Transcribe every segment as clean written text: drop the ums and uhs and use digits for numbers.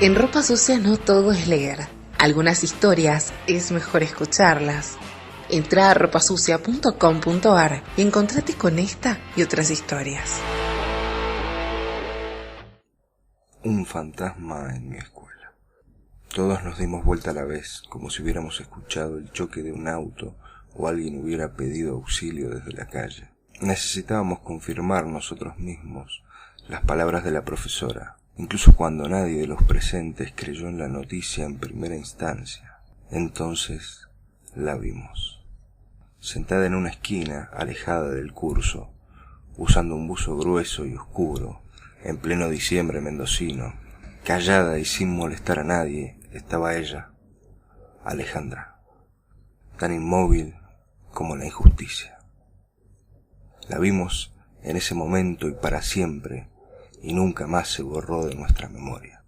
En Ropa Sucia no todo es leer. Algunas historias es mejor escucharlas. Entra a ropasucia.com.ar y encontrate con esta y otras historias. Un fantasma en mi escuela. Todos nos dimos vuelta a la vez, como si hubiéramos escuchado el choque de un auto o alguien hubiera pedido auxilio desde la calle. Necesitábamos confirmar nosotros mismos las palabras de la profesora, incluso cuando nadie de los presentes creyó en la noticia en primera instancia. Entonces la vimos, sentada en una esquina, alejada del curso, usando un buzo grueso y oscuro, en pleno diciembre mendocino, callada y sin molestar a nadie, estaba ella, Alejandra, tan inmóvil como la injusticia. La vimos en ese momento y para siempre, y nunca más se borró de nuestra memoria.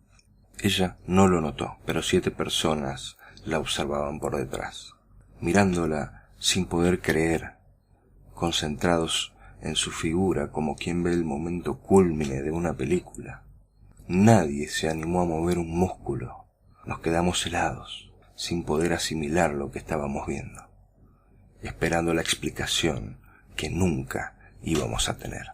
Ella no lo notó, pero 7 personas la observaban por detrás, mirándola sin poder creer, concentrados en su figura como quien ve el momento cúlmine de una película. Nadie se animó a mover un músculo. Nos quedamos helados, sin poder asimilar lo que estábamos viendo, esperando la explicación que nunca íbamos a tener.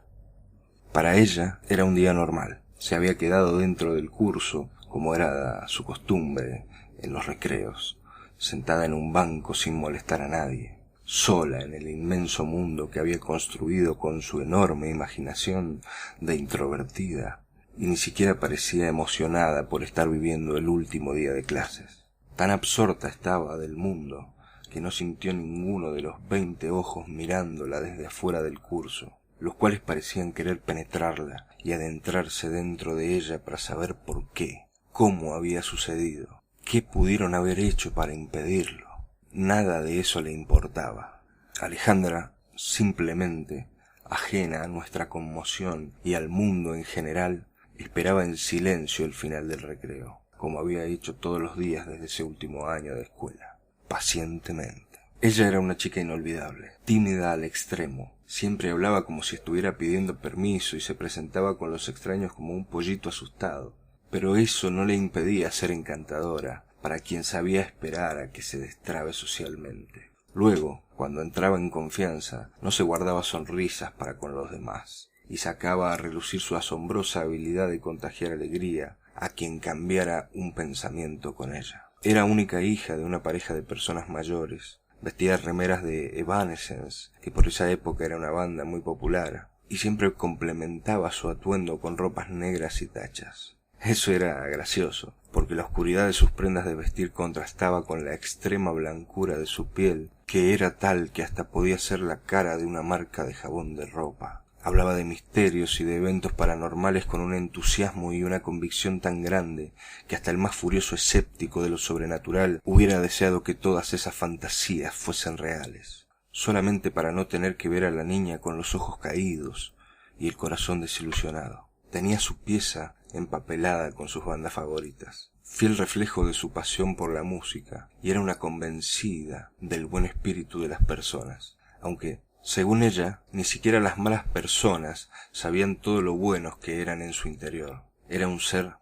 Para ella era un día normal. Se había quedado dentro del curso, como era su costumbre en los recreos, sentada en un banco sin molestar a nadie, sola en el inmenso mundo que había construido con su enorme imaginación de introvertida, y ni siquiera parecía emocionada por estar viviendo el último día de clases. Tan absorta estaba del mundo que no sintió ninguno de los 20 ojos mirándola desde afuera del curso, los cuales parecían querer penetrarla y adentrarse dentro de ella para saber por qué, cómo había sucedido, qué pudieron haber hecho para impedirlo. Nada de eso le importaba. Alejandra, simplemente, ajena a nuestra conmoción y al mundo en general, esperaba en silencio el final del recreo, como había hecho todos los días desde ese último año de escuela, pacientemente. Ella era una chica inolvidable, tímida al extremo. Siempre hablaba como si estuviera pidiendo permiso y se presentaba con los extraños como un pollito asustado. Pero eso no le impedía ser encantadora para quien sabía esperar a que se destrabe socialmente. Luego, cuando entraba en confianza, no se guardaba sonrisas para con los demás y sacaba a relucir su asombrosa habilidad de contagiar alegría a quien cambiara un pensamiento con ella. Era única hija de una pareja de personas mayores. Vestía remeras de Evanescence, que por esa época era una banda muy popular, y siempre complementaba su atuendo con ropas negras y tachas. Eso era gracioso, porque la oscuridad de sus prendas de vestir contrastaba con la extrema blancura de su piel, que era tal que hasta podía ser la cara de una marca de jabón de ropa. Hablaba de misterios y de eventos paranormales con un entusiasmo y una convicción tan grande que hasta el más furioso escéptico de lo sobrenatural hubiera deseado que todas esas fantasías fuesen reales, solamente para no tener que ver a la niña con los ojos caídos y el corazón desilusionado. Tenía su pieza empapelada con sus bandas favoritas, fiel reflejo de su pasión por la música, y era una convencida del buen espíritu de las personas, aunque según ella, ni siquiera las malas personas sabían todo lo buenos que eran en su interior. Era un ser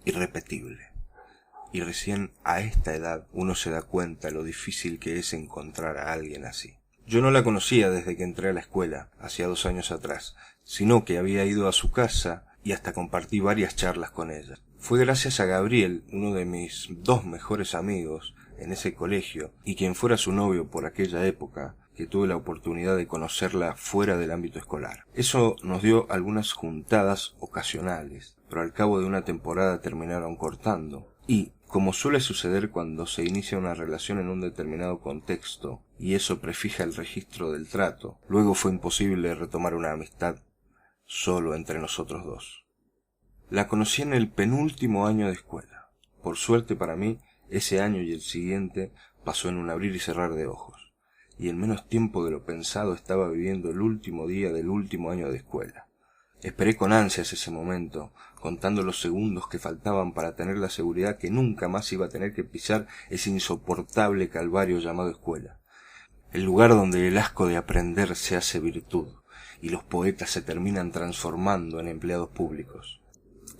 irrepetible. Y recién a esta edad uno se da cuenta lo difícil que es encontrar a alguien así. Yo no la conocía desde que entré a la escuela, hacía 2 años atrás, sino que había ido a su casa y hasta compartí varias charlas con ella. Fue gracias a Gabriel, uno de mis 2 mejores amigos en ese colegio, y quien fuera su novio por aquella época, que tuve la oportunidad de conocerla fuera del ámbito escolar. Eso nos dio algunas juntadas ocasionales, pero al cabo de una temporada terminaron cortando, y, como suele suceder cuando se inicia una relación en un determinado contexto, y eso prefija el registro del trato, luego fue imposible retomar una amistad solo entre nosotros 2. La conocí en el penúltimo año de escuela. Por suerte para mí, ese año y el siguiente pasó en un abrir y cerrar de ojos, y en menos tiempo de lo pensado estaba viviendo el último día del último año de escuela. Esperé con ansias ese momento, contando los segundos que faltaban para tener la seguridad que nunca más iba a tener que pisar ese insoportable calvario llamado escuela, el lugar donde el asco de aprender se hace virtud y los poetas se terminan transformando en empleados públicos.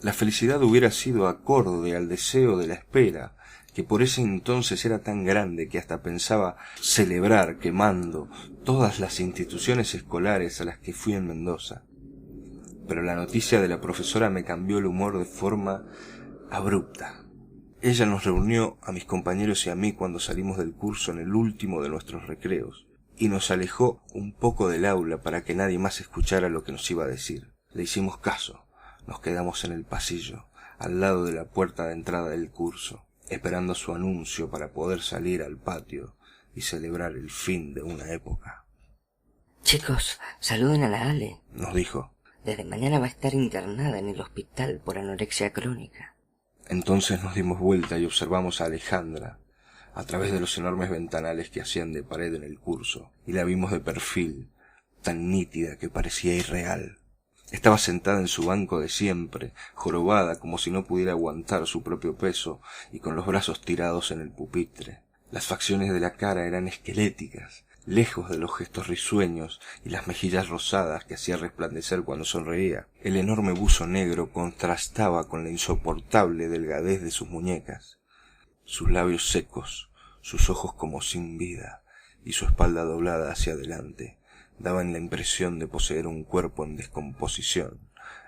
La felicidad hubiera sido acorde al deseo de la espera, que por ese entonces era tan grande que hasta pensaba celebrar quemando todas las instituciones escolares a las que fui en Mendoza. Pero la noticia de la profesora me cambió el humor de forma abrupta. Ella nos reunió a mis compañeros y a mí cuando salimos del curso en el último de nuestros recreos, y nos alejó un poco del aula para que nadie más escuchara lo que nos iba a decir. Le hicimos caso, nos quedamos en el pasillo, al lado de la puerta de entrada del curso, esperando su anuncio para poder salir al patio y celebrar el fin de una época. Chicos, saluden a la Ale, nos dijo. Desde mañana va a estar internada en el hospital por anorexia crónica. Entonces nos dimos vuelta y observamos a Alejandra a través de los enormes ventanales que hacían de pared en el curso, y la vimos de perfil, tan nítida que parecía irreal. Estaba sentada en su banco de siempre, jorobada como si no pudiera aguantar su propio peso y con los brazos tirados en el pupitre. Las facciones de la cara eran esqueléticas, lejos de los gestos risueños y las mejillas rosadas que hacía resplandecer cuando sonreía. El enorme buzo negro contrastaba con la insoportable delgadez de sus muñecas. Sus labios secos, sus ojos como sin vida y su espalda doblada hacia adelante daban la impresión de poseer un cuerpo en descomposición,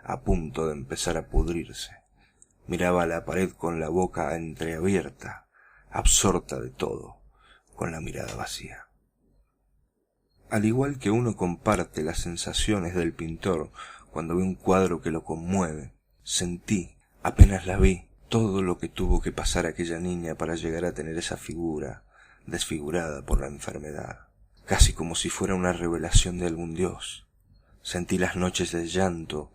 a punto de empezar a pudrirse. Miraba a la pared con la boca entreabierta, absorta de todo, con la mirada vacía. Al igual que uno comparte las sensaciones del pintor cuando ve un cuadro que lo conmueve, sentí, apenas la vi, todo lo que tuvo que pasar aquella niña para llegar a tener esa figura, desfigurada por la enfermedad, casi como si fuera una revelación de algún dios. Sentí las noches de llanto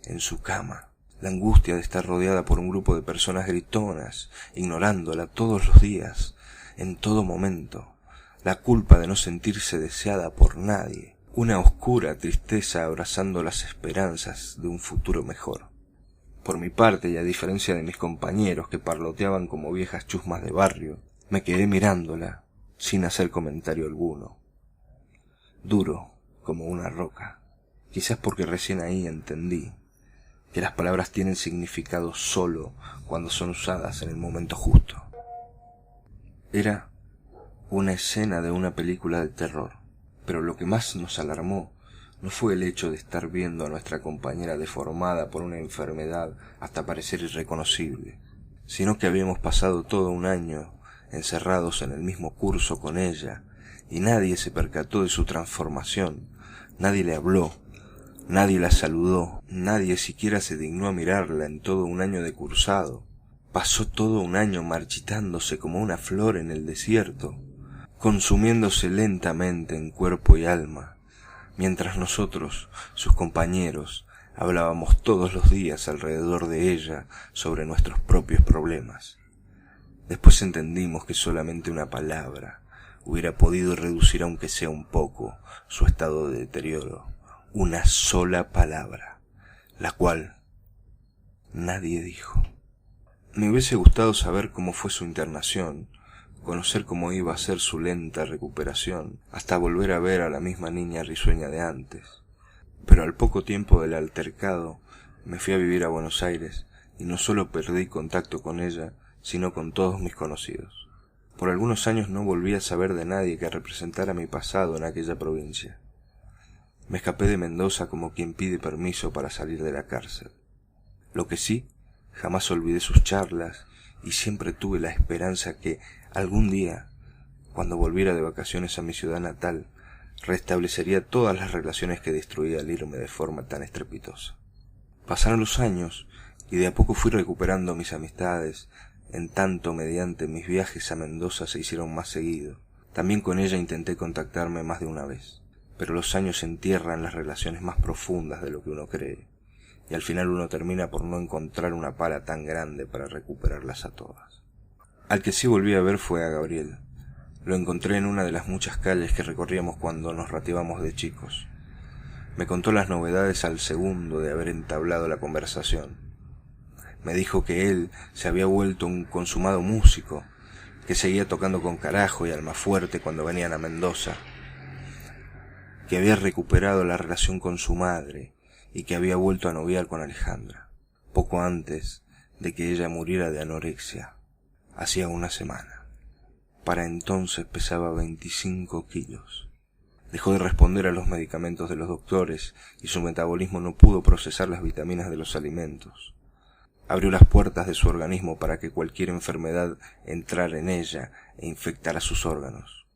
en su cama, la angustia de estar rodeada por un grupo de personas gritonas, ignorándola todos los días, en todo momento, la culpa de no sentirse deseada por nadie, una oscura tristeza abrazando las esperanzas de un futuro mejor. Por mi parte, y a diferencia de mis compañeros que parloteaban como viejas chusmas de barrio, me quedé mirándola sin hacer comentario alguno, duro como una roca, quizás porque recién ahí entendí que las palabras tienen significado solo cuando son usadas en el momento justo. Era una escena de una película de terror, pero lo que más nos alarmó no fue el hecho de estar viendo a nuestra compañera deformada por una enfermedad hasta parecer irreconocible, sino que habíamos pasado todo un año encerrados en el mismo curso con ella, y nadie se percató de su transformación, nadie le habló, nadie la saludó, nadie siquiera se dignó a mirarla en todo un año de cursado. Pasó todo un año marchitándose como una flor en el desierto, consumiéndose lentamente en cuerpo y alma, mientras nosotros, sus compañeros, hablábamos todos los días alrededor de ella sobre nuestros propios problemas. Después entendimos que solamente una palabra hubiera podido reducir aunque sea un poco su estado de deterioro, una sola palabra, la cual nadie dijo. Me hubiese gustado saber cómo fue su internación, conocer cómo iba a ser su lenta recuperación, hasta volver a ver a la misma niña risueña de antes. Pero al poco tiempo del altercado me fui a vivir a Buenos Aires y no solo perdí contacto con ella, sino con todos mis conocidos. Por algunos años no volví a saber de nadie que representara mi pasado en aquella provincia. Me escapé de Mendoza como quien pide permiso para salir de la cárcel. Lo que sí, jamás olvidé sus charlas y siempre tuve la esperanza que algún día, cuando volviera de vacaciones a mi ciudad natal, restablecería todas las relaciones que destruía al irme de forma tan estrepitosa. Pasaron los años y de a poco fui recuperando mis amistades, en tanto mediante mis viajes a Mendoza se hicieron más seguido. También con ella intenté contactarme más de una vez, pero los años entierran las relaciones más profundas de lo que uno cree, y al final uno termina por no encontrar una pala tan grande para recuperarlas a todas. Al que sí volví a ver fue a Gabriel. Lo encontré en una de las muchas calles que recorríamos cuando nos rateábamos de chicos. Me contó las novedades al segundo de haber entablado la conversación. Me dijo que él se había vuelto un consumado músico, que seguía tocando con Carajo y Almafuerte cuando venían a Mendoza, que había recuperado la relación con su madre y que había vuelto a noviar con Alejandra. poco antes de que ella muriera de anorexia, hacía una semana. Para entonces pesaba 25 kilos. Dejó de responder a los medicamentos de los doctores y su metabolismo no pudo procesar las vitaminas de los alimentos. Abrió las puertas de su organismo para que cualquier enfermedad entrara en ella e infectara sus órganos.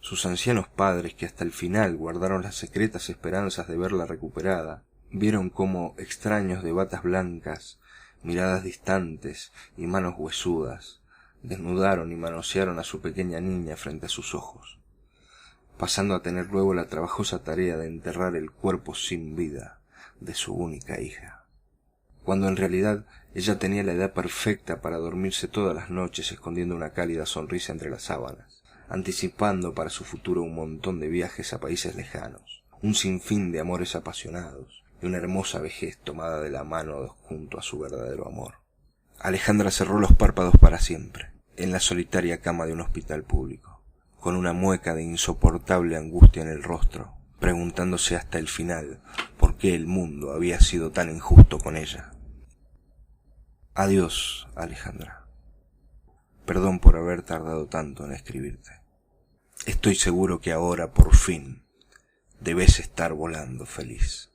Sus ancianos padres, que hasta el final guardaron las secretas esperanzas de verla recuperada, vieron cómo extraños de batas blancas, miradas distantes y manos huesudas desnudaron y manosearon a su pequeña niña frente a sus ojos, pasando a tener luego la trabajosa tarea de enterrar el cuerpo sin vida de su única hija, cuando en realidad ella tenía la edad perfecta para dormirse todas las noches escondiendo una cálida sonrisa entre las sábanas, anticipando para su futuro un montón de viajes a países lejanos, un sinfín de amores apasionados y una hermosa vejez tomada de la mano junto a su verdadero amor. Alejandra cerró los párpados para siempre, en la solitaria cama de un hospital público, con una mueca de insoportable angustia en el rostro, preguntándose hasta el final por qué el mundo había sido tan injusto con ella. Adiós, Alejandra. Perdón por haber tardado tanto en escribirte. Estoy seguro que ahora, por fin, debes estar volando feliz.